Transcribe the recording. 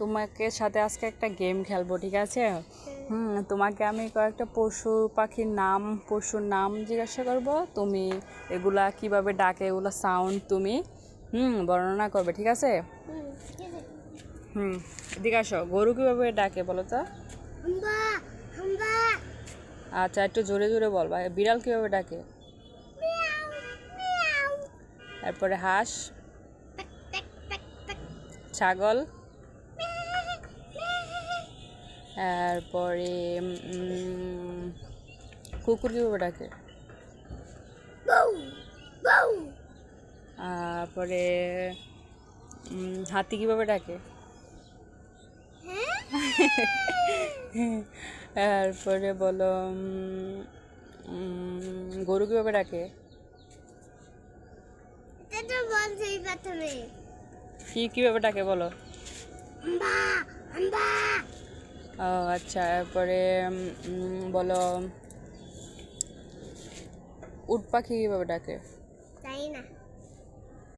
তোমাকে সাথে আজকে একটা গেম খেলবো, ঠিক আছে? তোমাকে আমি কয়েকটা পশুর নাম জিজ্ঞাসা করব, তুমি এগুলা কিভাবে ডাকে এগুলা সাউন্ড তুমি বর্ণনা করবে, ঠিক আছে? এদিকে আসো। গরু কিভাবে ডাকে বলো তো? আচ্ছা, একটু জোরে জোরে বলবা। বিড়াল কিভাবে ডাকে? তারপরে হাঁস, ছাগল, তারপরে কুকুর কিভাবে ডাকে? তারপরে হাতি কিভাবে ডাকে? তারপরে বলো গরু কিভাবে ডাকে? কিভাবে ডাকে বলো? ও আচ্ছা, তারপরে বলো উট পাখি কিভাবে ডাকে?